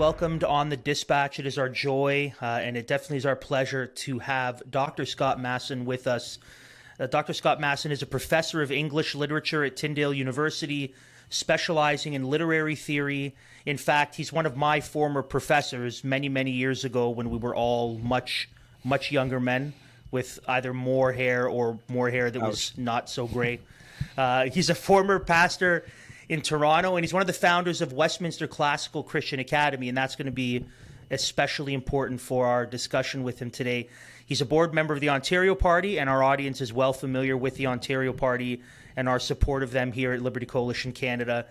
welcomed on the Dispatch. It is our joy, and it definitely is our pleasure to have Dr. Scott Masson with us. Dr. Scott Masson is a professor of English literature at Tyndale University, specializing in literary theory. In fact, he's one of my former professors many, many years ago when we were all much, much younger men with either more hair or more hair that was not so great. He's a former pastor in Toronto, and he's one of the founders of Westminster Classical Christian Academy, and that's going to be especially important for our discussion with him today. He's a board member of the Ontario Party, and our audience is well familiar with the Ontario Party and our support of them here at Liberty Coalition Canada.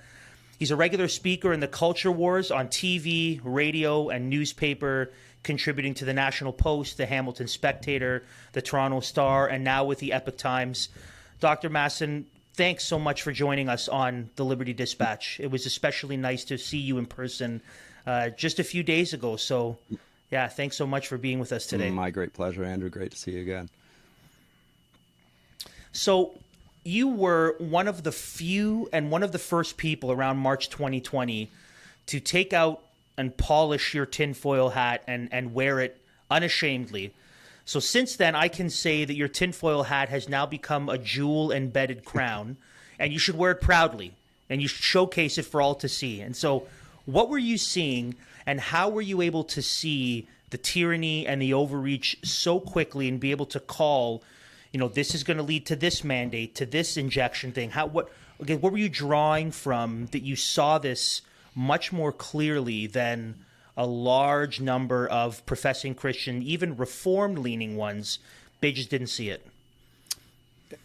He's a regular speaker in the culture wars on TV, radio, and newspaper, contributing to the National Post, the Hamilton Spectator, the Toronto Star, and now with the Epoch Times. Dr. Masson, thanks so much for joining us on the Liberty Dispatch. It was especially nice to see you in person just a few days ago. So, yeah, thanks so much for being with us today. My great pleasure, Andrew. Great to see you again. So, you were one of the few and one of the first people around March 2020 to take out and polish your tinfoil hat and wear it unashamedly. So since then, I can say that your tinfoil hat has now become a jewel-embedded crown, and you should wear it proudly, and you should showcase it for all to see. And so what were you seeing, and how were you able to see the tyranny and the overreach so quickly and be able to call, this is going to lead to this mandate, to this injection thing? What were you drawing from that you saw this much more clearly than a large number of professing Christian, even reformed-leaning ones? They just didn't see it.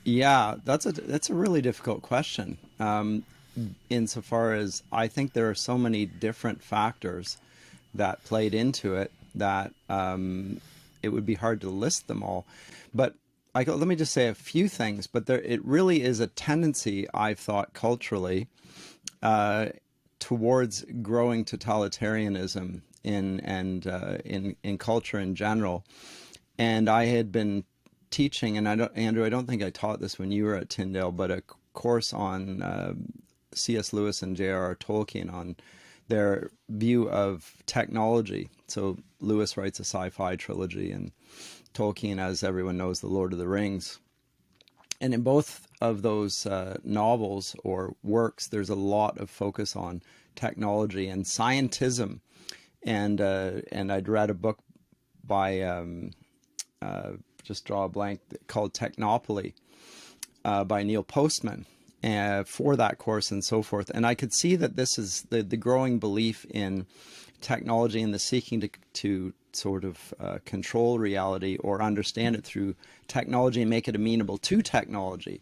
Yeah, that's a really difficult question. Insofar as I think there are so many different factors that played into it that it would be hard to list them all. But let me just say a few things. But it really is a tendency, I've thought, culturally, towards growing totalitarianism in culture in general. And I had been teaching, and Andrew, I don't think I taught this when you were at Tyndale, but a course on C.S. Lewis and J.R.R. Tolkien on their view of technology. So Lewis writes a sci-fi trilogy, and Tolkien, as everyone knows, The Lord of the Rings. And in both of those novels or works, there's a lot of focus on technology and scientism. And I'd read a book by, just draw a blank, called Technopoly by Neil Postman for that course and so forth. And I could see that this is the growing belief in technology and the seeking to sort of control reality or understand it through technology and make it amenable to technology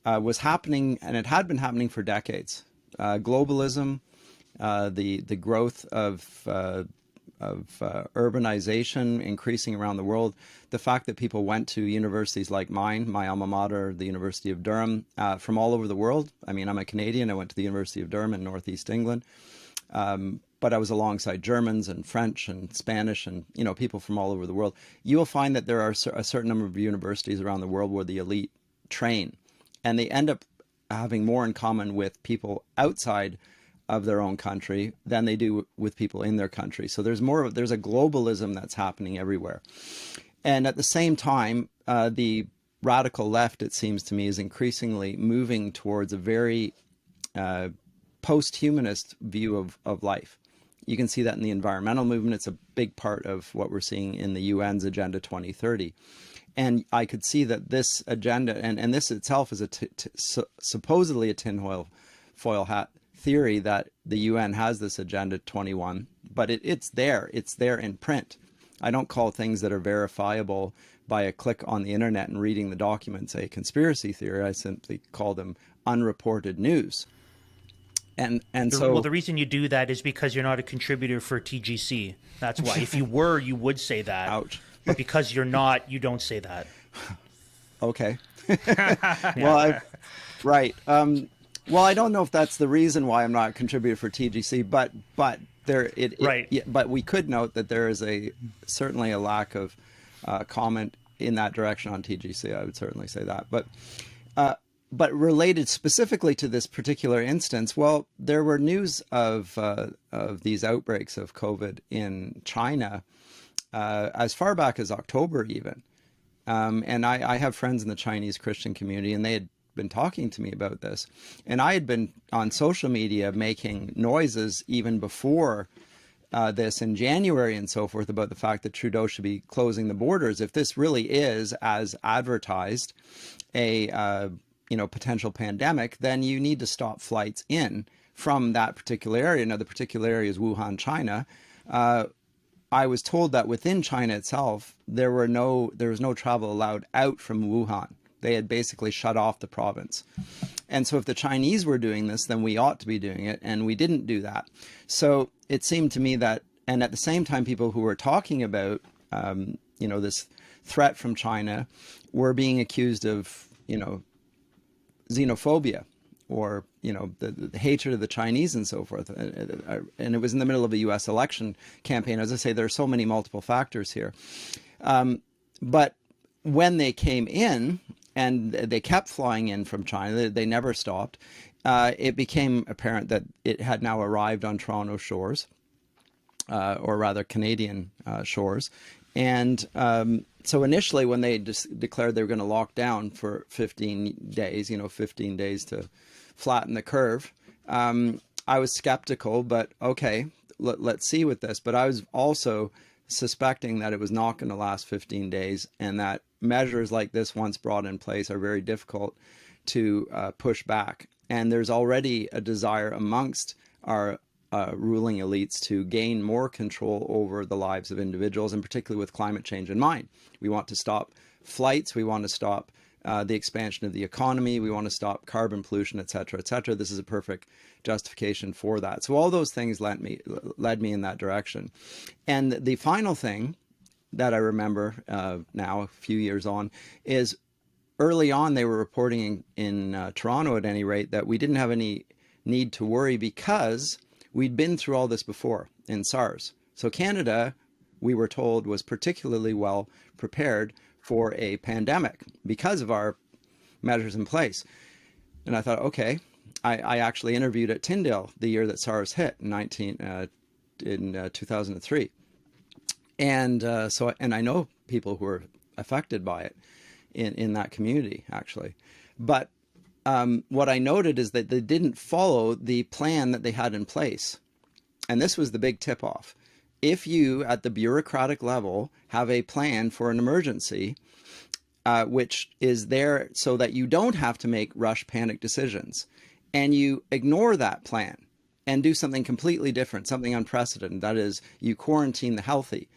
was happening, and it had been happening for decades. Globalism, the growth of urbanization increasing around the world, the fact that people went to universities like mine, my alma mater, the University of Durham, from all over the world. I mean, I'm a Canadian. I went to the University of Durham in Northeast England. But I was alongside Germans and French and Spanish and, people from all over the world. You will find that there are a certain number of universities around the world where the elite train, and they end up having more in common with people outside of their own country than they do with people in their country. So there's a globalism that's happening everywhere. And at the same time, the radical left, it seems to me, is increasingly moving towards a very post-humanist view of life. You can see that in the environmental movement. It's a big part of what we're seeing in the UN's Agenda 2030. And I could see that this agenda, and this itself is supposedly a tinfoil hat theory, that the UN has this Agenda 21, but it's there in print. I don't call things that are verifiable by a click on the internet and reading the documents a conspiracy theory. I simply call them unreported news. And so, well, the reason you do that is because you're not a contributor for TGC. That's why. If you were, you would say that. Ouch. But because you're not, you don't say that. Okay. Well, right. Well, I don't know if that's the reason why I'm not a contributor for TGC, but but we could note that there is certainly a lack of comment in that direction on TGC. I would certainly say that. But but related specifically to this particular instance, well, there were news of these outbreaks of COVID in China as far back as October even. And I have friends in the Chinese Christian community, and they had been talking to me about this. And I had been on social media making noises even before this in January and so forth about the fact that Trudeau should be closing the borders. If this really is, as advertised, a potential pandemic, then you need to stop flights in from that particular area. Now, the particular area is Wuhan, China. I was told that within China itself, there was no travel allowed out from Wuhan. They had basically shut off the province. And so if the Chinese were doing this, then we ought to be doing it. And we didn't do that. So it seemed to me that, and at the same time, people who were talking about, this threat from China were being accused of, xenophobia, or the hatred of the Chinese and so forth. And it was in the middle of a U.S. election campaign. As I say, there are so many multiple factors here. But when they came in, and they kept flying in from China, they never stopped, it became apparent that it had now arrived on Toronto shores, or rather Canadian shores. And so initially, when they declared they were going to lock down for 15 days, 15 days to flatten the curve, I was skeptical, but okay, let's see with this. But I was also suspecting that it was not going to last 15 days, and that measures like this, once brought in place, are very difficult to push back. And there's already a desire amongst our ruling elites to gain more control over the lives of individuals, and particularly with climate change in mind. We want to stop flights. We want to stop the expansion of the economy. We want to stop carbon pollution, et cetera, et cetera. This is a perfect justification for that. So all those things led me in that direction. And the final thing that I remember now, a few years on, is early on they were reporting in Toronto, at any rate, that we didn't have any need to worry because we'd been through all this before in SARS. So Canada, we were told, was particularly well prepared for a pandemic because of our measures in place. And I thought, okay, I actually interviewed at Tyndale the year that SARS hit in 2003. And I know people who were affected by it in that community, actually. But what I noted is that they didn't follow the plan that they had in place. And this was the big tip-off. If you, at the bureaucratic level, have a plan for an emergency, which is there so that you don't have to make rush panic decisions, and you ignore that plan and do something completely different, something unprecedented, that is, you quarantine the healthy,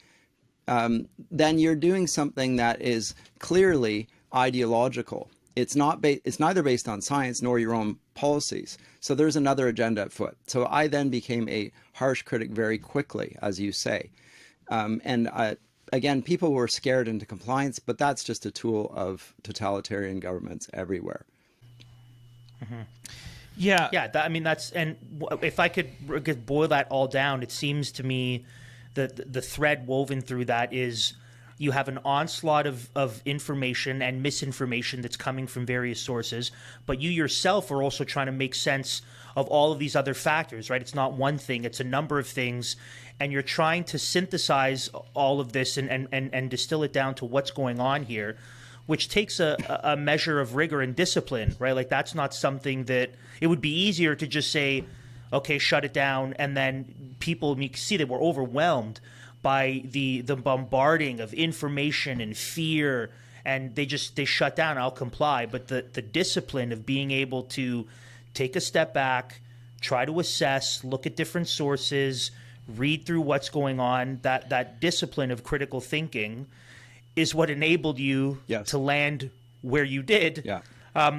then you're doing something that is clearly ideological. It's neither based on science nor your own policies. So there's another agenda at foot. So I then became a harsh critic very quickly, as you say. Again, people were scared into compliance, but that's just a tool of totalitarian governments everywhere. Mm-hmm. Yeah. And if I could boil that all down, it seems to me that the thread woven through that is you have an onslaught of information and misinformation that's coming from various sources, but you yourself are also trying to make sense of all of these other factors, right? It's not one thing, it's a number of things, and you're trying to synthesize all of this and distill it down to what's going on here, which takes a measure of rigor and discipline, right? Like, that's not something that it would be easier to just say, okay, shut it down, and then people, you can see that we're overwhelmed by the bombarding of information and fear, and they shut down. I'll comply. But the discipline of being able to take a step back, try to assess, look at different sources, read through what's going on, that discipline of critical thinking is what enabled you to land where you did,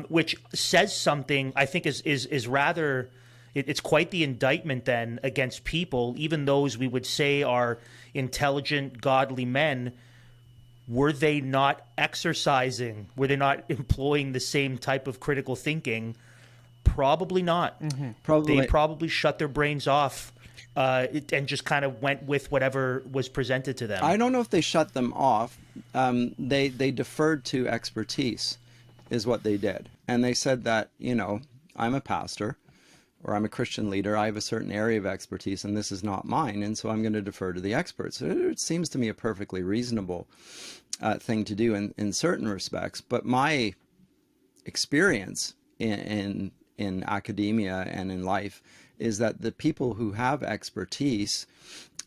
which says something, I think, is rather... It's quite the indictment then against people, even those we would say are intelligent, godly men. Were they not exercising? Were they not employing the same type of critical thinking? Probably not. Mm-hmm. They probably shut their brains off and just kind of went with whatever was presented to them. I don't know if they shut them off. They deferred to expertise. is what they did. And they said that, I'm a pastor or I'm a Christian leader. I have a certain area of expertise and this is not mine. And so I'm going to defer to the experts. It seems to me a perfectly reasonable thing to do in certain respects. But my experience in academia and in life is that the people who have expertise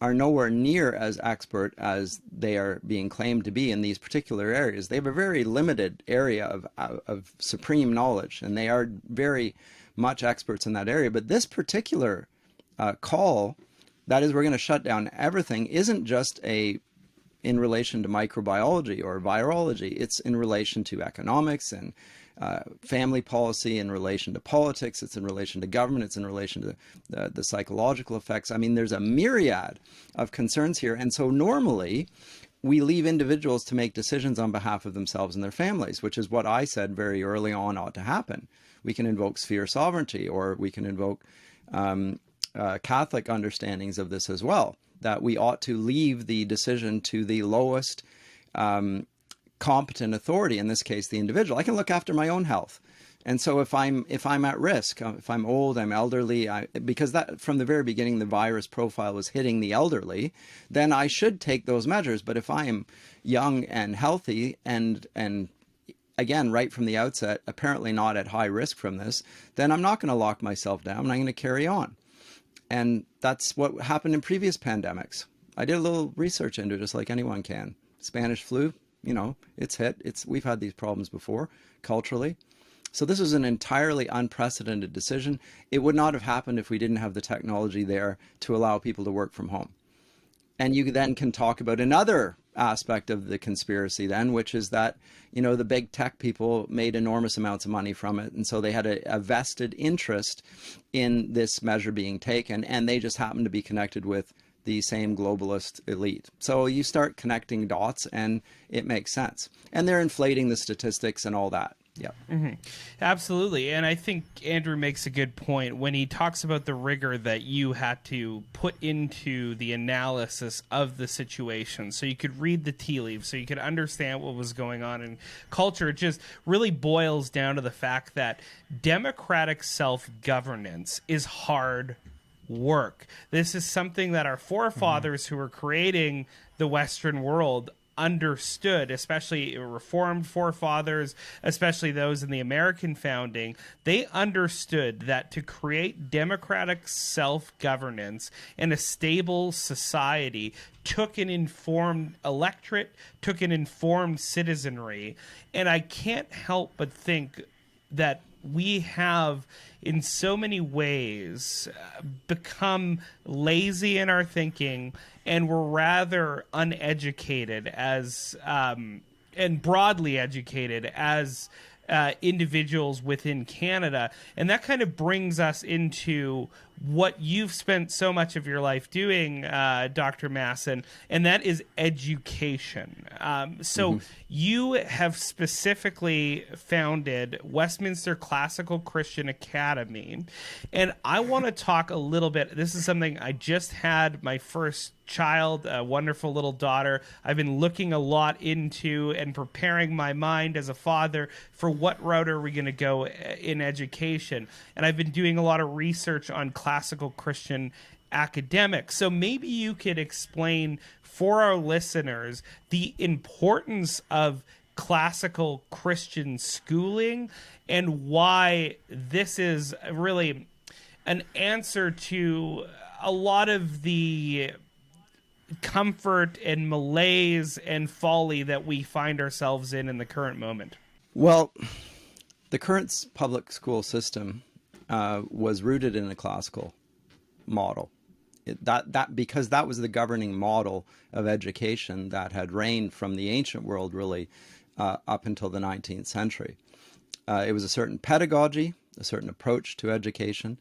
are nowhere near as expert as they are being claimed to be in these particular areas. They have a very limited area of supreme knowledge, and they are very much experts in that area. But this particular call, that is, we're going to shut down everything, isn't just in relation to microbiology or virology. It's in relation to economics and family policy, in relation to politics, it's in relation to government, it's in relation to the psychological effects. I mean, there's a myriad of concerns here. And so normally we leave individuals to make decisions on behalf of themselves and their families, which is what I said very early on ought to happen. We can invoke sphere sovereignty, or we can invoke Catholic understandings of this as well, that we ought to leave the decision to the lowest competent authority, in this case the individual. I can look after my own health, and so if I'm at risk, if I'm old, I'm elderly, because that from the very beginning the virus profile was hitting the elderly, then I should take those measures. But if I am young and healthy and again, right from the outset, apparently not at high risk from this, then I'm not going to lock myself down. I'm going to carry on. And that's what happened in previous pandemics. I did a little research into it, just like anyone can. Spanish flu, it's hit. We've had these problems before culturally. So this was an entirely unprecedented decision. It would not have happened if we didn't have the technology there to allow people to work from home. And you then can talk about another aspect of the conspiracy then, which is that, the big tech people made enormous amounts of money from it. And so they had a vested interest in this measure being taken, and they just happened to be connected with the same globalist elite. So you start connecting dots and it makes sense. And they're inflating the statistics and all that. Yeah. Mm-hmm. Absolutely. And I think Andrew makes a good point when he talks about the rigor that you had to put into the analysis of the situation. So you could read the tea leaves, so you could understand what was going on in culture. It just really boils down to the fact that democratic self-governance is hard work. This is something that our forefathers who were creating the Western world understood, especially Reformed forefathers, especially those in the American founding. They understood that to create democratic self-governance and a stable society took an informed electorate, took an informed citizenry. And I can't help but think that we have, in so many ways, become lazy in our thinking, and we're rather uneducated as and broadly educated as individuals within Canada. And that kind of brings us into what you've spent so much of your life doing, Dr. Masson, and that is education. So you have specifically founded Westminster Classical Christian Academy, and I want to talk a little bit. This is something I just had my first child, a wonderful little daughter. I've been looking a lot into and preparing my mind as a father for what route are we going to go in education. And I've been doing a lot of research on classical Christian academics. So maybe you could explain for our listeners the importance of classical Christian schooling and why this is really an answer to a lot of the comfort and malaise and folly that we find ourselves in the current moment. Well, the current public school system was rooted in a classical model. Because that was the governing model of education that had reigned from the ancient world really up until the 19th century. It was a certain pedagogy, a certain approach to education.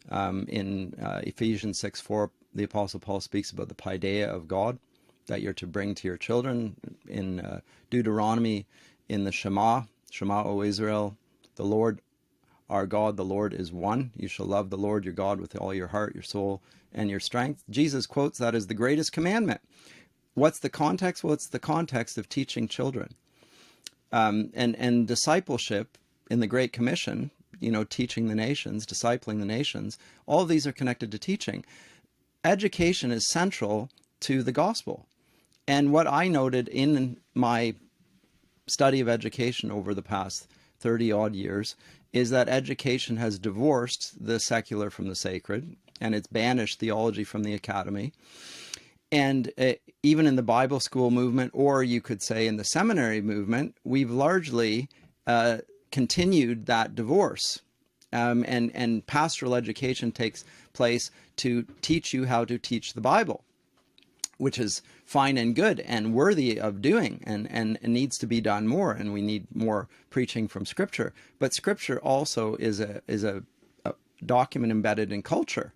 In Ephesians 6:4, the Apostle Paul speaks about the paideia of God that you're to bring to your children. In Deuteronomy, in the Shema, O Israel, the Lord our God, the Lord is one. You shall love the Lord your God with all your heart, your soul, and your strength. Jesus quotes that as the greatest commandment. What's the context? Well, it's the context of teaching children. And discipleship in the Great Commission, teaching the nations, discipling the nations, all of these are connected to teaching. Education is central to the gospel. And what I noted in my study of education over the past 30 odd years is that education has divorced the secular from the sacred, and it's banished theology from the academy. And even in the Bible school movement, or you could say in the seminary movement, we've largely continued that divorce. And pastoral education takes place to teach you how to teach the Bible, which is fine and good and worthy of doing, and needs to be done more, and we need more preaching from Scripture. But Scripture also is a document embedded in culture,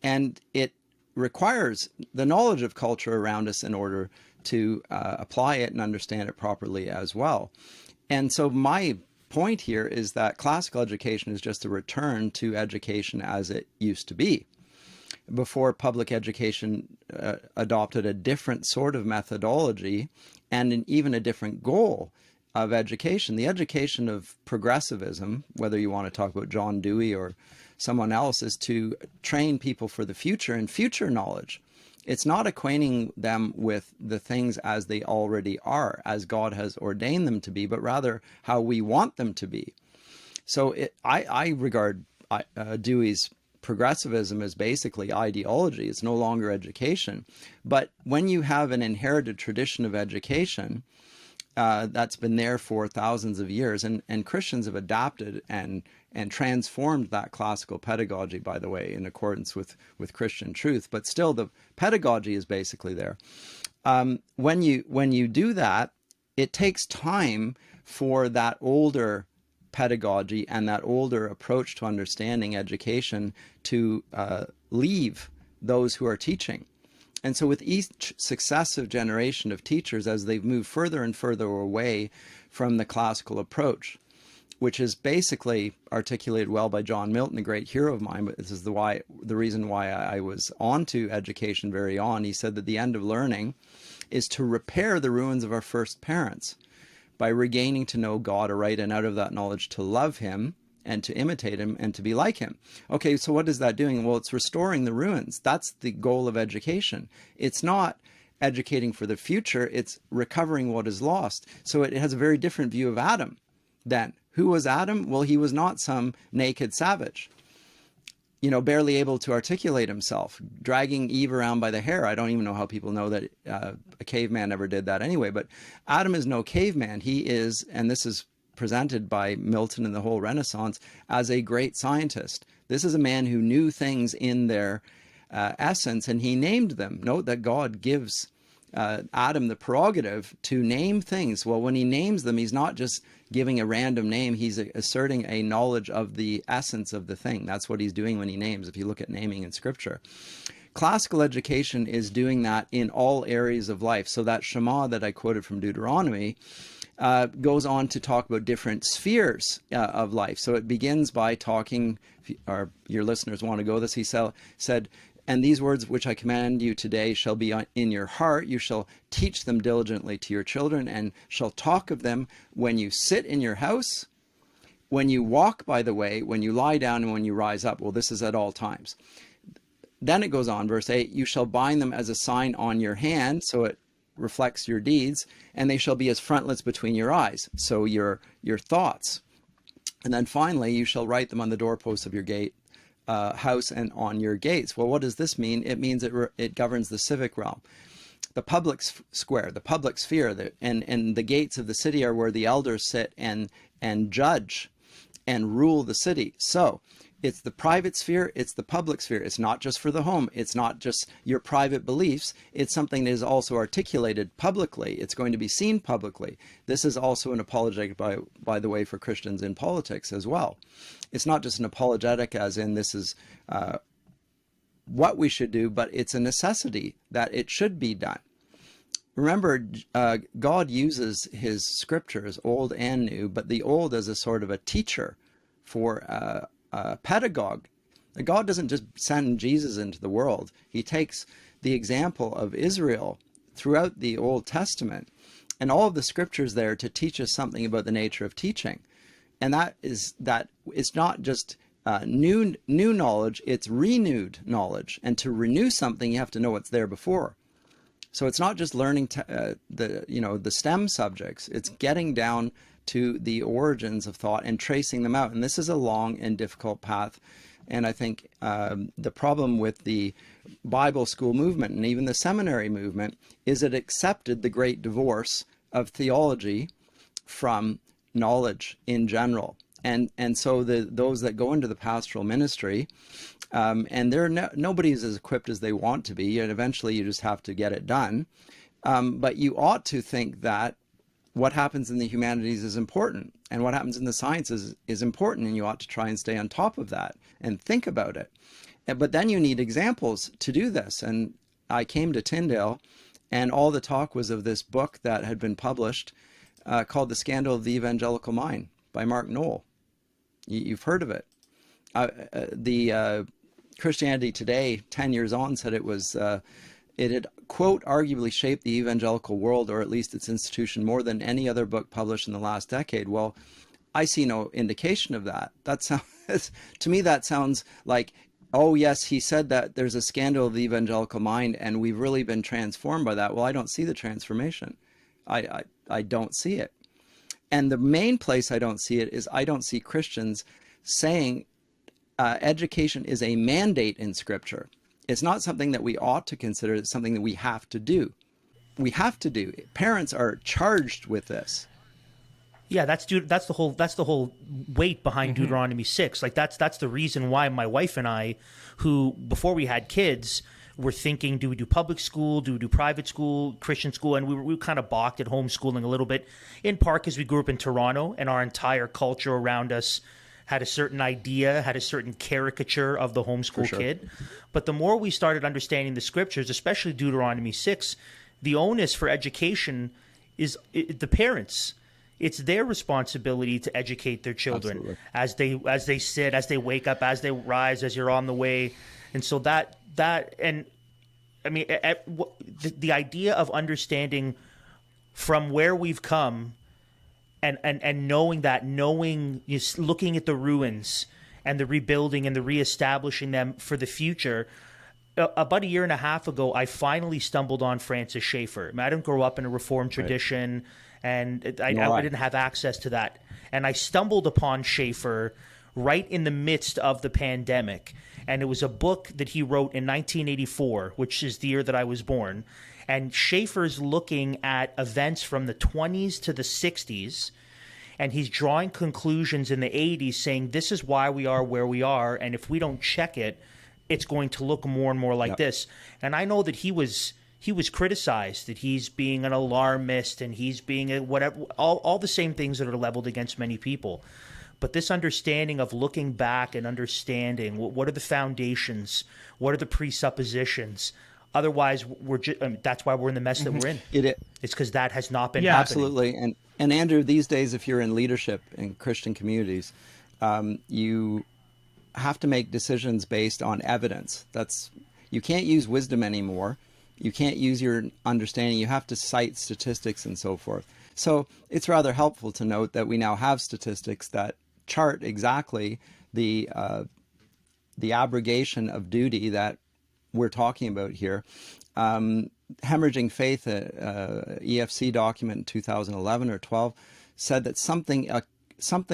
and it requires the knowledge of culture around us in order to apply it and understand it properly as well. And so my point here is that classical education is just a return to education as it used to be, before public education adopted a different sort of methodology and even a different goal of education. The education of progressivism, whether you want to talk about John Dewey or someone else, is to train people for the future and future knowledge. It's not acquainting them with the things as they already are, as God has ordained them to be, but rather how we want them to be. So I regard Dewey's progressivism as basically ideology. It's no longer education. But when you have an inherited tradition of education that's been there for thousands of years, and Christians have adapted and transformed that classical pedagogy, by the way, in accordance with Christian truth, but still the pedagogy is basically there. When you do that, it takes time for that older pedagogy and that older approach to understanding education to leave those who are teaching. And so with each successive generation of teachers, as they've moved further and further away from the classical approach, which is basically articulated well by John Milton, a great hero of mine, but this is the reason why I was onto education very on. He said that the end of learning is to repair the ruins of our first parents by regaining to know God aright, and out of that knowledge to love him and to imitate him and to be like him. Okay, so what is that doing? Well, it's restoring the ruins. That's the goal of education. It's not educating for the future, it's recovering what is lost. So it has a very different view of Adam then. Who was Adam? Well, he was not some naked savage, barely able to articulate himself, dragging Eve around by the hair. I don't even know how people know that a caveman ever did that anyway, but Adam is no caveman. He is, and this is presented by Milton and the whole Renaissance, as a great scientist. This is a man who knew things in their essence, and he named them. Note that God gives Adam the prerogative to name things. Well, when he names them, he's not just giving a random name, he's asserting a knowledge of the essence of the thing. That's what he's doing when he names, if you look at naming in Scripture. Classical education is doing that in all areas of life. So that Shema that I quoted from Deuteronomy goes on to talk about different spheres of life. So it begins by talking, or your listeners want to go this, he said, and these words which I command you today shall be in your heart. You shall teach them diligently to your children, and shall talk of them when you sit in your house, when you walk by the way, when you lie down, and when you rise up. Well, this is at all times. Then it goes on, verse 8, you shall bind them as a sign on your hand, so it reflects your deeds, and they shall be as frontlets between your eyes, so your thoughts. And then finally, you shall write them on the doorposts of your gate, house, and on your gates. Well, what does this mean? It means it governs the civic realm, the public square, the public sphere, and the gates of the city are where the elders sit and judge and rule the city. So it's the private sphere, it's the public sphere. It's not just for the home. It's not just your private beliefs. It's something that is also articulated publicly. It's going to be seen publicly. This is also an apologetic, by the way, for Christians in politics as well. It's not just an apologetic as in this is what we should do, but it's a necessity that it should be done. Remember, God uses his scriptures, old and new, but the old as a sort of a teacher for a pedagogue. God doesn't just send Jesus into the world. He takes the example of Israel throughout the Old Testament and all of the scriptures there to teach us something about the nature of teaching. And that it's not just new knowledge, it's renewed knowledge. And to renew something, you have to know what's there before. So it's not just learning the STEM subjects, it's getting down to the origins of thought and tracing them out. And this is a long and difficult path. And I think the problem with the Bible school movement and even the seminary movement is it accepted the great divorce of theology from knowledge in general. And so those that go into the pastoral ministry, and nobody's as equipped as they want to be, and eventually you just have to get it done. But you ought to think that what happens in the humanities is important, and what happens in the sciences is important, and you ought to try and stay on top of that and think about it. But then you need examples to do this. And I came to Tyndale, and all the talk was of this book that had been published called The Scandal of the Evangelical Mind by Mark Knoll. You've heard of it. The Christianity Today, 10 years on, said it had, quote, arguably shaped the evangelical world, or at least its institution, more than any other book published in the last decade. Well, I see no indication of that. That sounds, to me, that sounds like, oh, yes, he said that there's a scandal of the evangelical mind, and we've really been transformed by that. Well, I don't see the transformation. I don't see it. And the main place I don't see it is I don't see Christians saying education is a mandate in Scripture. It's not something that we ought to consider. It's something that we have to do. We have to do. Parents are charged with this. Yeah, that's the whole weight behind Deuteronomy 6. Like that's the reason why my wife and I, who before we had kids, were thinking, do we do public school, do we do private school, Christian school, and we were kind of balked at homeschooling a little bit, in part because we grew up in Toronto and our entire culture around us had a certain idea, had a certain caricature of the homeschool kid. But the more we started understanding the scriptures, especially Deuteronomy 6, the onus for education is the parents. It's their responsibility to educate their children. Absolutely. as they sit, as they wake up, as they rise, as you're on the way. And so that and I mean the idea of understanding from where we've come and knowing looking at the ruins and the rebuilding and the reestablishing them for the future. About a year and a half ago, I finally stumbled on Francis Schaeffer. I mean, I didn't grow up in a Reformed tradition, and I didn't have access to that. And I stumbled upon Schaeffer right in the midst of the pandemic. And it was a book that he wrote in 1984, which is the year that I was born. And Schaeffer's looking at events from the 20s to the 60s, and he's drawing conclusions in the 80s saying this is why we are where we are, and if we don't check it, it's going to look more and more like this. And I know that he was criticized, that he's being an alarmist and he's being a whatever, all the same things that are leveled against many people. But this understanding of looking back and understanding what are the foundations, what are the presuppositions. Otherwise, that's why we're in the mess that we're in. It's because that has not been happening. Absolutely. And Andrew, these days, if you're in leadership in Christian communities, you have to make decisions based on evidence. You can't use wisdom anymore. You can't use your understanding. You have to cite statistics and so forth. So it's rather helpful to note that we now have statistics that chart exactly the abrogation of duty that we're talking about here. Hemorrhaging Faith, EFC document in 2011 or 12, said that something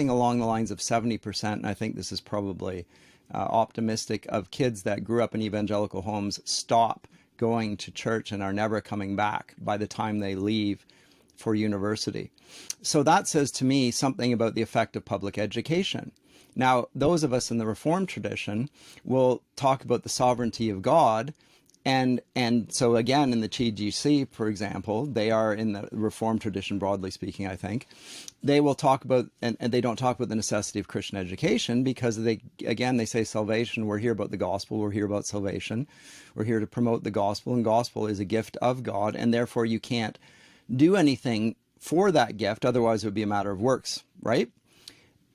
along the lines of 70%, and I think this is probably optimistic, of kids that grew up in evangelical homes stop going to church and are never coming back by the time they leave for university. So that says to me something about the effect of public education. Now, those of us in the Reformed tradition will talk about the sovereignty of God. And so again, in the TGC, for example, they are in the Reformed tradition, broadly speaking, I think, they will talk about, and they don't talk about the necessity of Christian education because they say salvation, we're here about the gospel, we're here about salvation, we're here to promote the gospel, and gospel is a gift of God, and therefore you can't do anything for that gift, otherwise it would be a matter of works, right?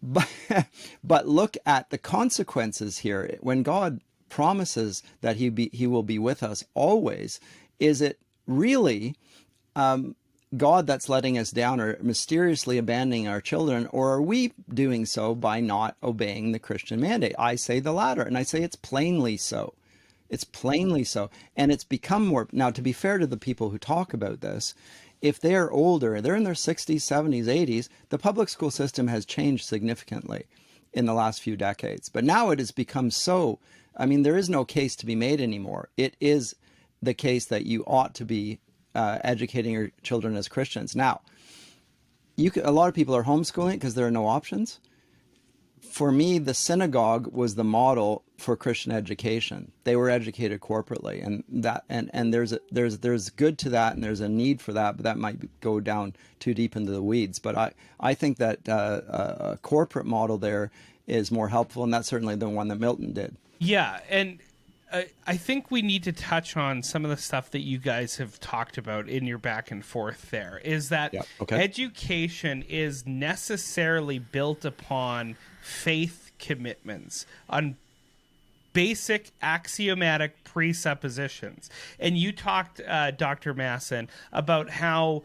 But look at the consequences here. When God promises that he will be with us always, is it really God that's letting us down or mysteriously abandoning our children, or are we doing so by not obeying the Christian mandate? I say the latter, and I say it's plainly so. It's plainly so. And it's become more, now to be fair to the people who talk about this, if they're older, they're in their 60s, 70s, 80s, the public school system has changed significantly in the last few decades. But now it has become so, I mean, there is no case to be made anymore. It is the case that you ought to be educating your children as Christians. Now, a lot of people are homeschooling because there are no options. For me, the synagogue was the model for Christian education. They were educated corporately, and there's good to that, and there's a need for that, but that might go down too deep into the weeds. But I think that a corporate model there is more helpful, and that's certainly the one that Milton did. Yeah, and I think we need to touch on some of the stuff that you guys have talked about in your back and forth there, is that education is necessarily built upon faith commitments, on basic axiomatic presuppositions. And you talked, Dr. Masson, about how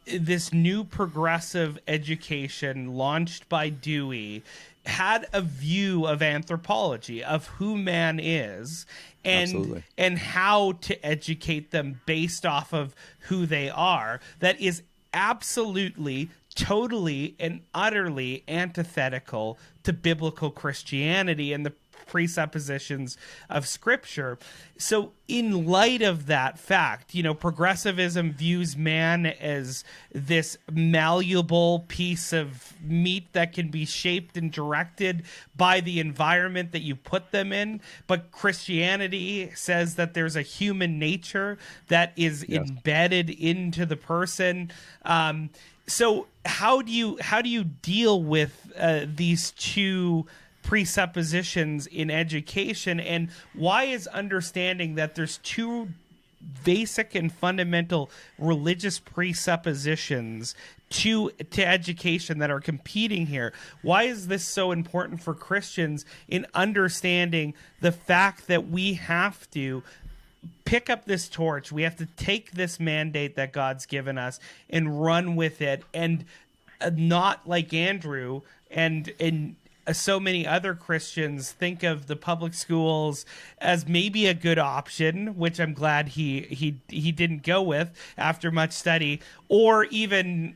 this new progressive education launched by Dewey had a view of anthropology, of who man is, and how to educate them based off of who they are, that is absolutely, totally, and utterly antithetical to biblical Christianity and the presuppositions of Scripture. So in light of that fact, progressivism views man as this malleable piece of meat that can be shaped and directed by the environment that you put them in. But Christianity says that there's a human nature that is embedded into the person. So how do you deal with these two presuppositions in education, and why is understanding that there's two basic and fundamental religious presuppositions to education that are competing here? Why is this so important for Christians in understanding the fact that we have to pick up this torch, we have to take this mandate that God's given us and run with it, and not like Andrew and so many other Christians think of the public schools as maybe a good option, which I'm glad he didn't go with after much study, or even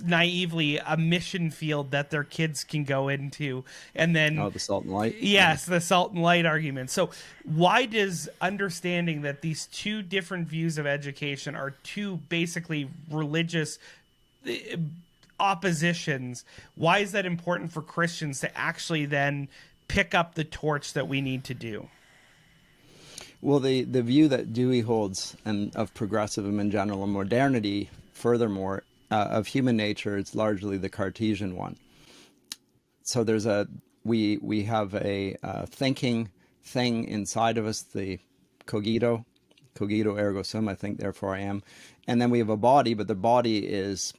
naively a mission field that their kids can go into. And then the salt and light. Yes, the salt and light argument. So why does understanding that these two different views of education are two basically religious oppositions, why is that important for Christians to actually then pick up the torch that we need to do? Well, the view that Dewey holds, and of progressivism in general, and modernity, furthermore, of human nature, it's largely the Cartesian one. So we have a thinking thing inside of us, the cogito ergo sum, I think, therefore I am. And then we have a body, but the body is,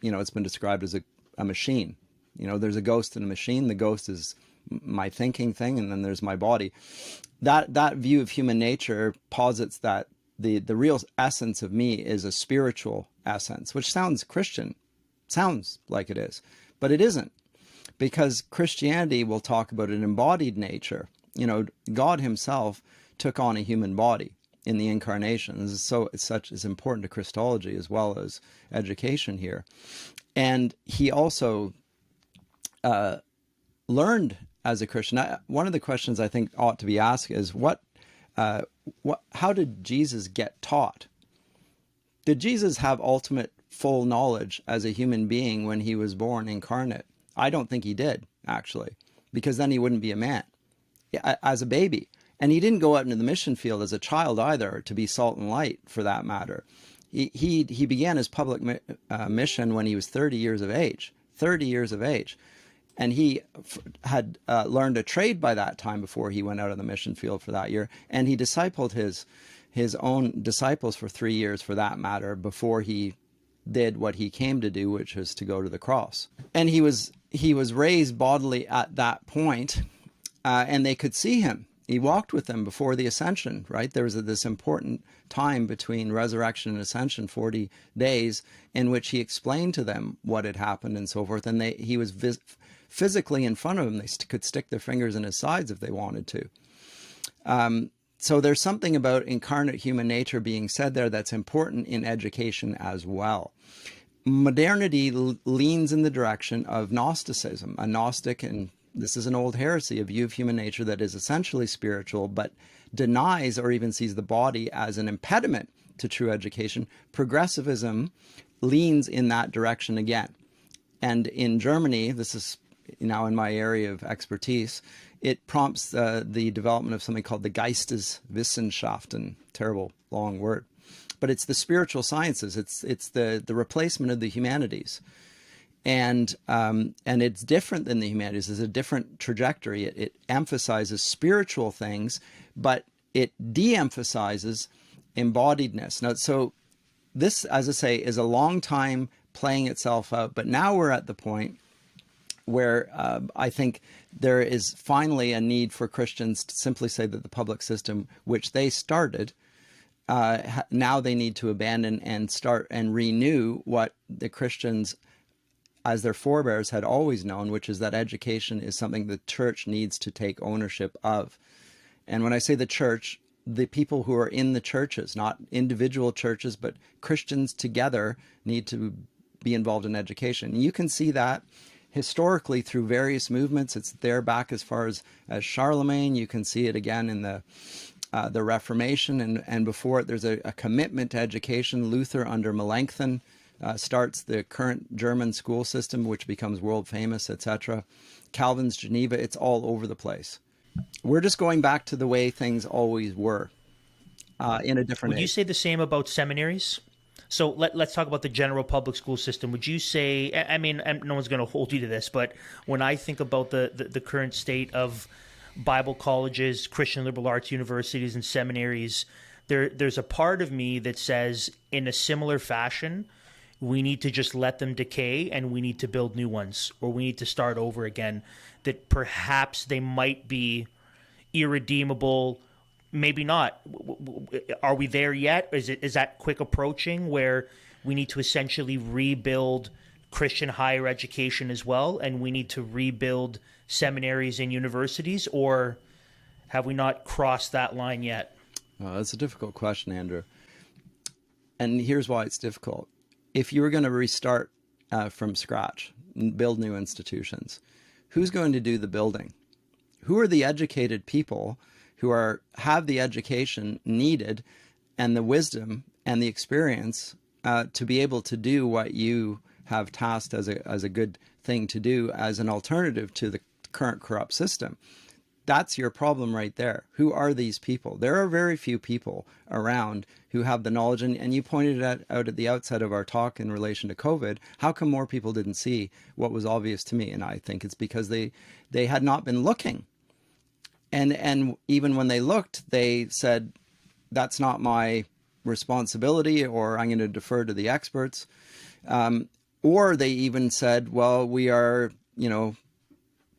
it's been described as a machine. There's a ghost in a machine. The ghost is my thinking thing, and then there's my body. That view of human nature posits that the real essence of me is a spiritual essence, which sounds Christian, sounds like it is, but it isn't, because Christianity will talk about an embodied nature. God himself took on a human body in the incarnation. It's important to Christology as well as education here. And he also learned as a Christian. One of the questions I think ought to be asked is how did Jesus get taught? Did Jesus have ultimate full knowledge as a human being when he was born incarnate? I don't think he did, actually, because then he wouldn't be a man as a baby. And he didn't go out into the mission field as a child either, to be salt and light, for that matter. He began his public mission when he was 30 years of age. 30 years of age. And he had learned a trade by that time before he went out on the mission field for that year. And he discipled his own disciples for 3 years, for that matter, before he did what he came to do, which was to go to the cross. And he was raised bodily at that point, and they could see him. He walked with them before the ascension, right? There was this important time between resurrection and ascension, 40 days, in which he explained to them what had happened and so forth. And he was physically in front of them. They could stick their fingers in his sides if they wanted to. So there's something about incarnate human nature being said there that's important in education as well. Modernity leans in the direction of Gnosticism, a Gnostic, and this is an old heresy, a view of human nature that is essentially spiritual, but denies or even sees the body as an impediment to true education. Progressivism leans in that direction again. And in Germany, this is now in my area of expertise, it prompts the development of something called the Geisteswissenschaften, terrible long word. But it's the spiritual sciences. It's the replacement of the humanities. And it's different than the humanities. It's a different trajectory. It emphasizes spiritual things, but it de-emphasizes embodiedness. Now, so this, as I say, is a long time playing itself out. But now we're at the point where I think there is finally a need for Christians to simply say that the public system, which they started, now they need to abandon and start and renew what the Christians, as their forebears, had always known, which is that education is something the church needs to take ownership of. And when I say the church, the people who are in the churches, not individual churches, but Christians together, need to be involved in education. And you can see that historically through various movements. It's there back as far as Charlemagne. You can see it again in the Reformation, and before it, there's a commitment to education. Luther under Melanchthon starts the current German school system, which becomes world famous, etc. Calvin's Geneva, it's all over the place. We're just going back to the way things always were in a different age. Would you say the same about seminaries? So let's talk about the general public school system. Would you say, I mean, and no one's going to hold you to this, but when I think about the current state of Bible colleges, Christian liberal arts universities, and seminaries, there's a part of me that says, in a similar fashion, we need to just let them decay and we need to build new ones, or we need to start over again, that perhaps they might be irredeemable. Maybe not. Are we there yet? Is that quick approaching where we need to essentially rebuild Christian higher education as well, and we need to rebuild seminaries and universities, or have we not crossed that line yet? That's a difficult question, Andrew. And here's why it's difficult. If you were going to restart from scratch and build new institutions, who's going to do the building? Who are the educated people who have the education needed and the wisdom and the experience to be able to do what you have tasked as a good thing to do as an alternative to the current corrupt system? That's your problem right there. Who are these people? There are very few people around who have the knowledge. And you pointed out at the outset of our talk in relation to COVID, how come more people didn't see what was obvious to me? And I think it's because they had not been looking. And even when they looked, they said, that's not my responsibility, or I'm going to defer to the experts. Or they even said, well, we are,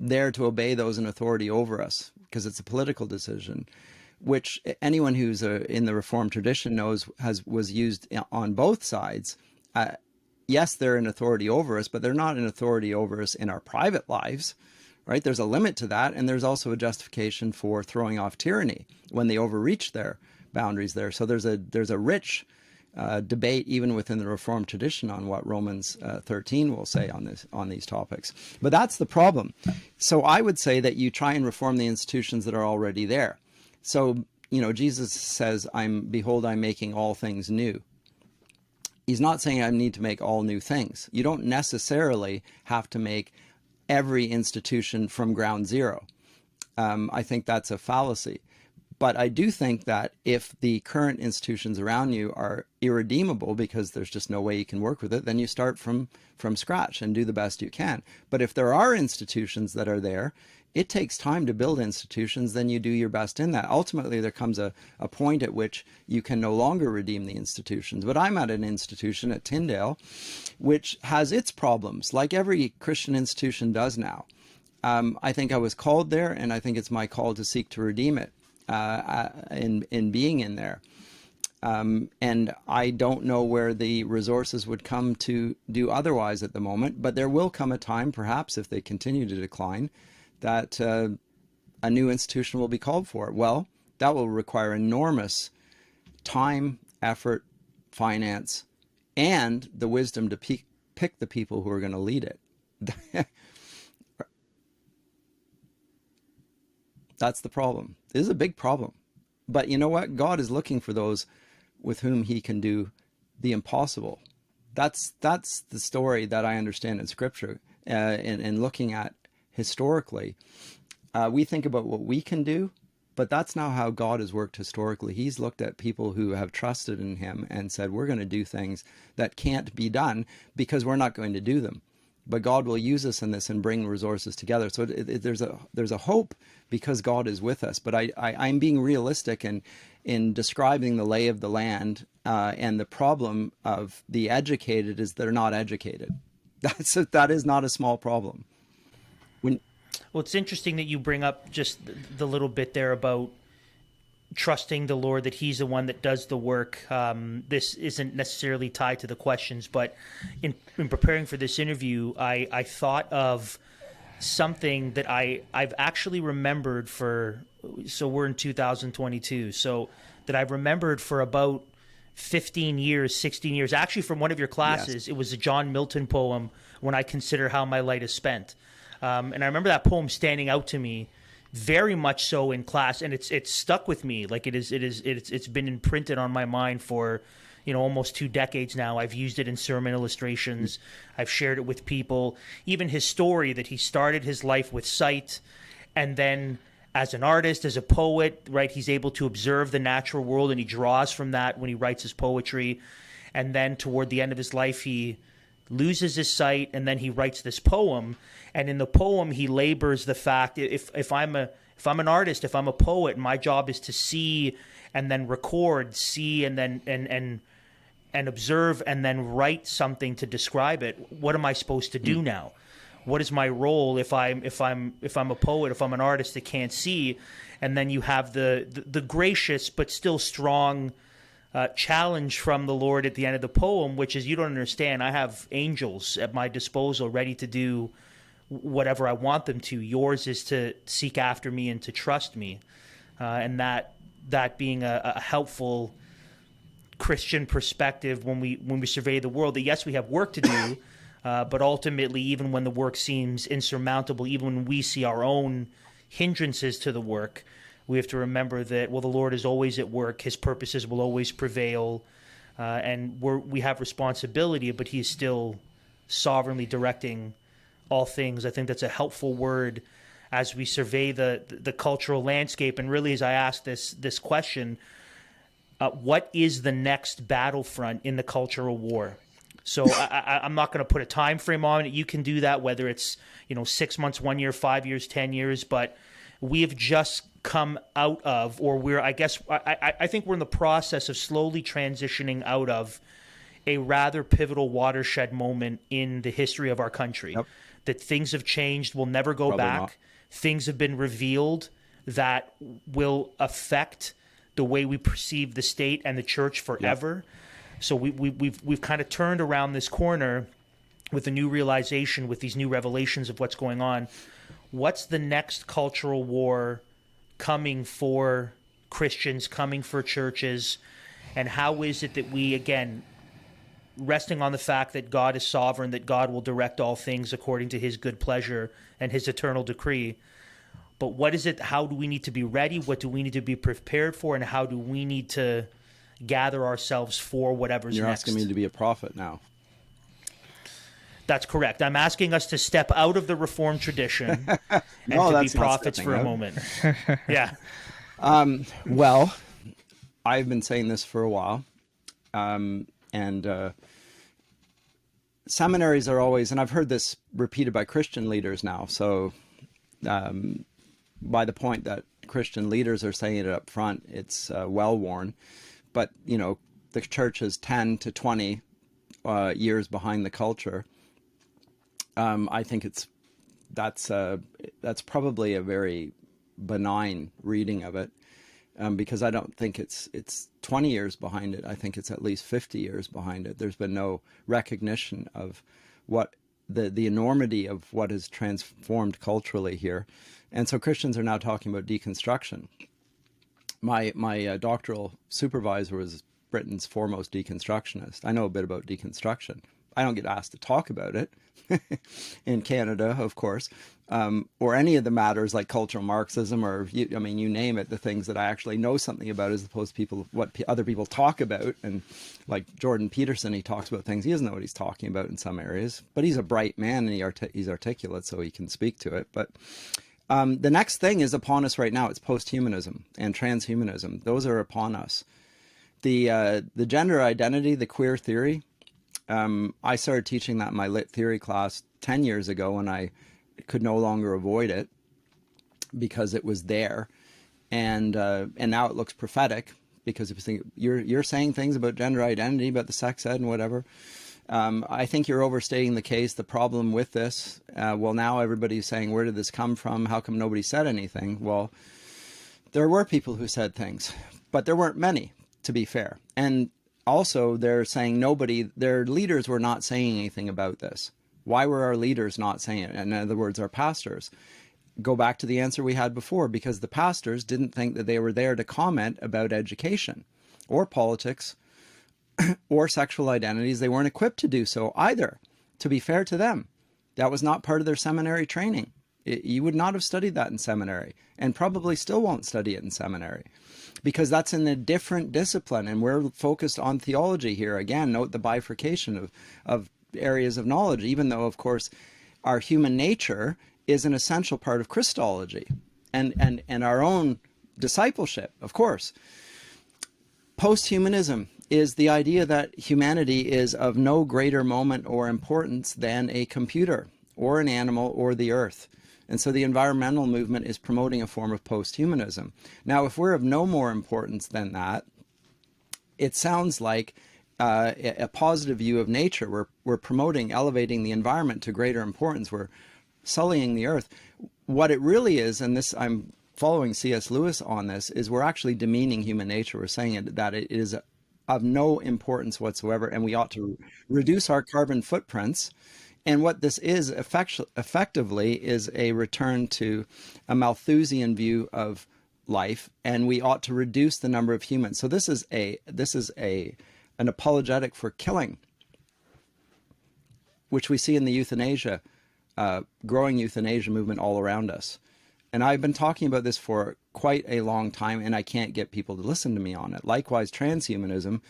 there to obey those in authority over us because it's a political decision, which anyone who's in the Reformed tradition knows was used on both sides. Yes, they're in authority over us, but they're not in authority over us in our private lives. Right? There's a limit to that, and there's also a justification for throwing off tyranny when they overreach their boundaries there. So there's a rich debate even within the Reformed tradition on what Romans 13 will say on these topics. But that's the problem. So I would say that you try and reform the institutions that are already there. So Jesus says, "Behold, I'm making all things new." He's not saying I need to make all new things. You don't necessarily have to make every institution from ground zero. I think that's a fallacy. But I do think that if the current institutions around you are irredeemable because there's just no way you can work with it, then you start from scratch and do the best you can. But if there are institutions that are there, it takes time to build institutions, then you do your best in that. Ultimately, there comes a point at which you can no longer redeem the institutions. But I'm at an institution at Tyndale, which has its problems, like every Christian institution does now. I think I was called there, and I think it's my call to seek to redeem it. in being in there. And I don't know where the resources would come to do otherwise at the moment, but there will come a time, perhaps if they continue to decline, that a new institution will be called for. Well, that will require enormous time, effort, finance, and the wisdom to pick the people who are going to lead it. That's the problem. This is a big problem. But you know what? God is looking for those with whom he can do the impossible. That's the story that I understand in Scripture, and looking at historically. We think about what we can do, but that's not how God has worked historically. He's looked at people who have trusted in him and said, we're going to do things that can't be done because we're not going to do them. But God will use us in this and bring resources together. So there's a hope because God is with us. But I'm being realistic in describing the lay of the land, and the problem of the educated is they're not educated. That is not a small problem. Well, it's interesting that you bring up just the little bit there about trusting the Lord, that he's the one that does the work. This isn't necessarily tied to the questions, but in preparing for this interview, I thought of something that I've actually remembered so we're in 2022, so that I've remembered for about 15 years, 16 years, actually from one of your classes. Yes. It was a John Milton poem, When I Consider How My Light Is Spent. And I remember that poem standing out to me very much so in class, and it's stuck with me. Like it's been imprinted on my mind for, almost 2 decades now. I've used it in sermon illustrations. I've shared it with people. Even his story that he started his life with sight, and then as an artist, as a poet, right, he's able to observe the natural world, and he draws from that when he writes his poetry. And then toward the end of his life, he loses his sight, and then he writes this poem. And in the poem, he labors the fact, if I'm an artist, if I'm a poet, my job is to see and then record, see and then and observe and then write something to describe it. What am I supposed to do now? What is my role if I'm a poet, if I'm an artist that can't see? And then you have the gracious but still strong challenge from the Lord at the end of the poem, which is, you don't understand. I have angels at my disposal ready to do whatever I want them to. Yours is to seek after me and to trust me. And that being a helpful Christian perspective when we survey the world, that yes, we have work to do, but ultimately, even when the work seems insurmountable, even when we see our own hindrances to the work, we have to remember that, well, the Lord is always at work. His purposes will always prevail. And we have responsibility, but he is still sovereignly directing all things. I think that's a helpful word as we survey the cultural landscape. And really, as I ask this question, what is the next battlefront in the cultural war? So I'm not going to put a time frame on it. You can do that, whether it's 6 months, 1 year, 5 years, 10 years. But we have just come out of, or I think we're in the process of slowly transitioning out of a rather pivotal watershed moment in the history of our country. Yep. That things have changed, will never go Probably back. Not. Things have been revealed that will affect the way we perceive the state and the church forever. Yep. So we've kind of turned around this corner with a new realization, with these new revelations of what's going on. What's the next cultural war coming for Christians, coming for churches? And how is it that we, again, resting on the fact that God is sovereign, that God will direct all things according to his good pleasure and his eternal decree. But what is it? How do we need to be ready? What do we need to be prepared for? And how do we need to gather ourselves for whatever's You're next? asking me to be a prophet now. That's correct. I'm asking us to step out of the Reformed tradition and to be prophets for a moment. Yeah. Well, I've been saying this for a while. Seminaries are always, and I've heard this repeated by Christian leaders now, so by the point that Christian leaders are saying it up front, it's well-worn. But, the church is 10 to 20 years behind the culture. I think that's probably a very benign reading of it. because I don't think it's 20 years behind it. I think it's at least 50 years behind it. There's been no recognition of what the enormity of what has transformed culturally here. And so Christians are now talking about deconstruction. My doctoral supervisor was Britain's foremost deconstructionist. I know a bit about deconstruction. I don't get asked to talk about it in Canada, of course, or any of the matters like cultural Marxism, or you name it, the things that I actually know something about, as opposed to what other people talk about. And like Jordan Peterson, he talks about things he doesn't know what he's talking about in some areas, but he's a bright man and he's articulate, so he can speak to it. But the next thing is upon us right now. It's post-humanism and transhumanism. Those are upon us. The gender identity, the queer theory. I started teaching that in my lit theory class 10 years ago, and I could no longer avoid it because it was there. And now it looks prophetic, because if you think you're saying things about gender identity, about the sex ed and whatever. I think you're overstating the case. The problem with this, well, now everybody's saying, where did this come from? How come nobody said anything? Well, there were people who said things, but there weren't many, to be fair. And also, they're saying their leaders were not saying anything about this. Why were our leaders not saying it? In other words, our pastors. Go back to the answer we had before, because the pastors didn't think that they were there to comment about education or politics or sexual identities. They weren't equipped to do so either, to be fair to them. That was not part of their seminary training. You would not have studied that in seminary, and probably still won't study it in seminary, because that's in a different discipline, and we're focused on theology here. Again, note the bifurcation of areas of knowledge, even though, of course, our human nature is an essential part of Christology and our own discipleship, of course. Post-humanism is the idea that humanity is of no greater moment or importance than a computer or an animal or the earth. And so the environmental movement is promoting a form of post-humanism. Now, if we're of no more importance than that, it sounds like a positive view of nature. We're promoting, elevating the environment to greater importance. We're sullying the earth. What it really is, and this, I'm following C.S. Lewis on this, is we're actually demeaning human nature. We're saying that it is of no importance whatsoever, and we ought to reduce our carbon footprints. And what this is effectively is a return to a Malthusian view of life, and we ought to reduce the number of humans. So this is an apologetic for killing, which we see in the euthanasia, growing euthanasia movement all around us. And I've been talking about this for quite a long time, and I can't get people to listen to me on it. Likewise, transhumanism,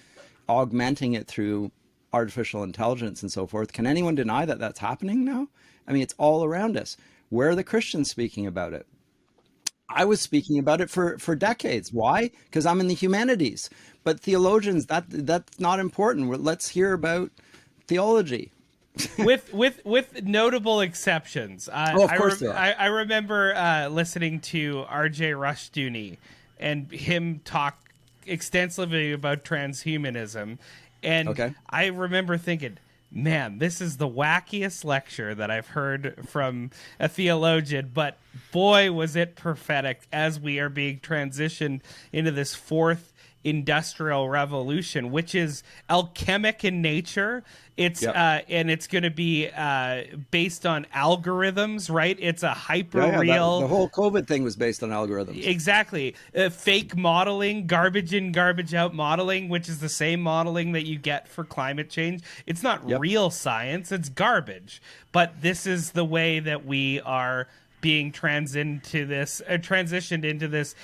augmenting it through artificial intelligence and so forth. Can anyone deny that that's happening now? I mean, it's all around us. Where are the Christians speaking about it? I was speaking about it for decades. Why? Because I'm in the humanities. But theologians, that's not important. Let's hear about theology. with notable exceptions. Of course there are. I remember listening to R.J. Rushdoony and him talk extensively about transhumanism. And okay. I remember thinking, man, this is the wackiest lecture that I've heard from a theologian, but boy, was it prophetic as we are being transitioned into this fourth industrial revolution, which is alchemic in nature. It's and it's going to be based on algorithms, right? It's a hyper real. The whole COVID thing was based on algorithms. Exactly. Fake modeling, garbage in, garbage out modeling, which is the same modeling that you get for climate change. It's not real science; it's garbage. But this is the way that we are being transitioned into this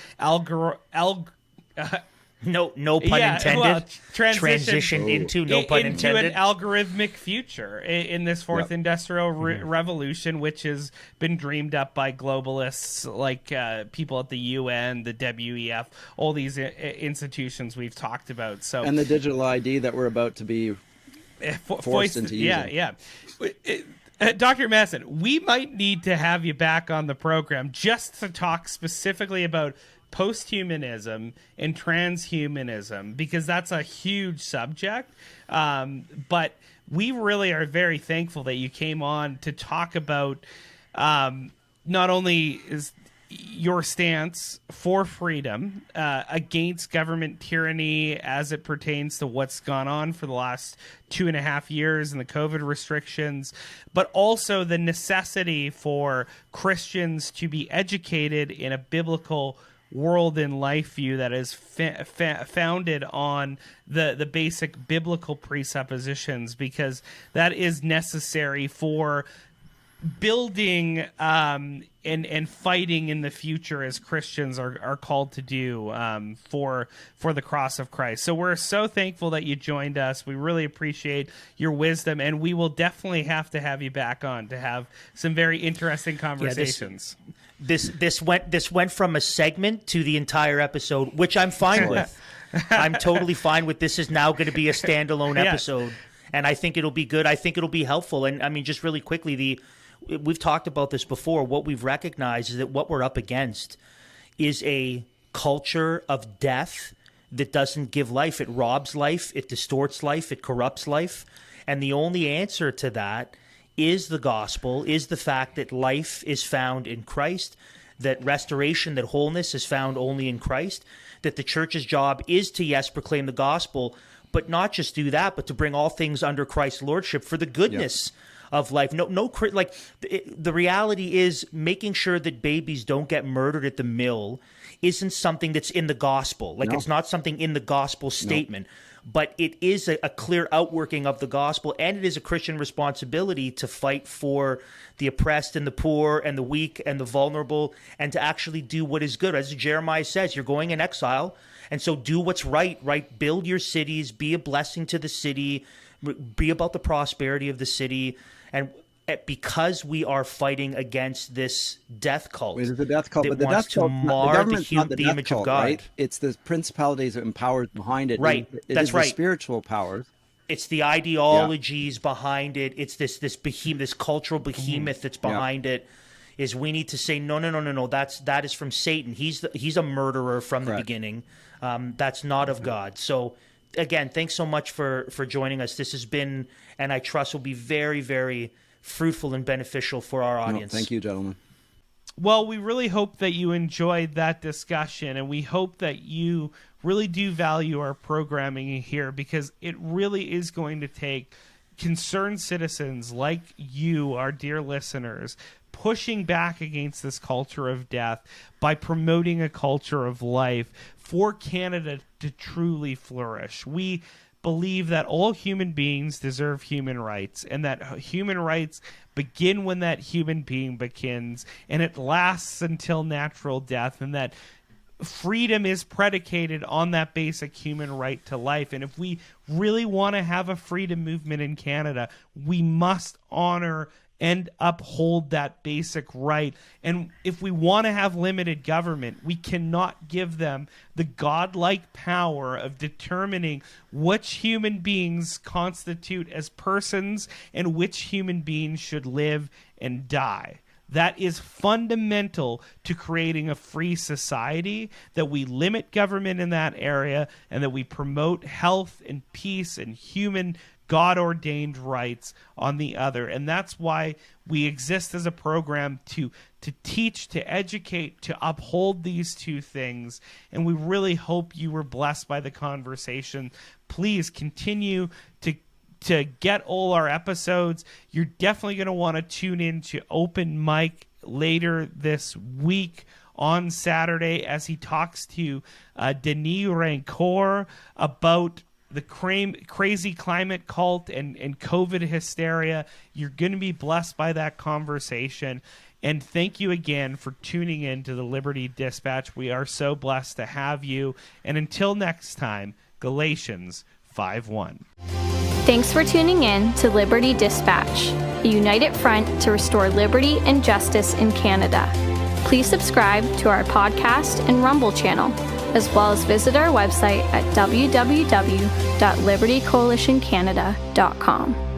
No pun intended. Well, transition into no pun intended. Into an algorithmic future in this fourth industrial revolution, which has been dreamed up by globalists like people at the UN, the WEF, all these institutions we've talked about. So, and the digital ID that we're about to be forced into using. Yeah. Dr. Masson, we might need to have you back on the program just to talk specifically about post-humanism and transhumanism, because that's a huge subject. But we really are very thankful that you came on to talk about not only your stance for freedom against government tyranny as it pertains to what's gone on for the last 2.5 years and the COVID restrictions, but also the necessity for Christians to be educated in a biblical world and life view that is founded on the basic biblical presuppositions, because that is necessary for building and fighting in the future as Christians are called to do for the cross of Christ. So we're so thankful that you joined us. We really appreciate your wisdom, and we will definitely have to have you back on to have some very interesting conversations. This went from a segment to the entire episode, which I'm fine with. I'm totally fine with. This is now going to be a standalone episode, and I think it'll be good. I think it'll be helpful. And I mean, just really quickly, we've talked about this before. What we've recognized is that what we're up against is a culture of death that doesn't give life. It robs life, it distorts life, it corrupts life. And the only answer to that is the gospel, is the fact that life is found in Christ, that restoration, that wholeness is found only in Christ, that the church's job is to, yes, proclaim the gospel, but not just do that, but to bring all things under Christ's lordship for the goodness of life. The reality is making sure that babies don't get murdered at the mill isn't something that's in the gospel. It's not something in the gospel statement. But it is a clear outworking of the gospel, and it is a Christian responsibility to fight for the oppressed and the poor and the weak and the vulnerable, and to actually do what is good. As Jeremiah says, you're going in exile, and so do what's right? Build your cities, be a blessing to the city, be about the prosperity of the city. And because we are fighting against this death cult, it is a death cult, but the wants death to cult, mar the the image cult, of God. Right? It's the principalities and powers behind it. Right, That's right. The spiritual powers. It's the ideologies behind it. It's this behemoth, this cultural behemoth that's behind it. Is we need to say no. That is from Satan. He's a murderer from the beginning. That's not of God. So again, thanks so much for joining us. This has been, and I trust will be very, very fruitful and beneficial for our audience. Thank you, gentlemen. Well, we really hope that you enjoyed that discussion, and we hope that you really do value our programming here, because it really is going to take concerned citizens like you, our dear listeners, pushing back against this culture of death by promoting a culture of life for Canada to truly flourish. We believe that all human beings deserve human rights, and that human rights begin when that human being begins, and it lasts until natural death, and that freedom is predicated on that basic human right to life. And if we really want to have a freedom movement in Canada, we must honor and uphold that basic right. And if we want to have limited government, we cannot give them the godlike power of determining which human beings constitute as persons and which human beings should live and die. That is fundamental to creating a free society, that we limit government in that area, and that we promote health and peace and human God-ordained rights on the other. And that's why we exist as a program to teach, to educate, to uphold these two things. And we really hope you were blessed by the conversation. Please continue to get all our episodes. You're definitely going to want to tune in to Open Mic later this week on Saturday as he talks to Denis Rancourt about the crazy climate cult and COVID hysteria. You're going to be blessed by that conversation. And thank you again for tuning in to the Liberty Dispatch. We are so blessed to have you. And until next time, Galatians 5:1. Thanks for tuning in to Liberty Dispatch, a united front to restore liberty and justice in Canada. Please subscribe to our podcast and Rumble channel, as well as visit our website at www.libertycoalitioncanada.com.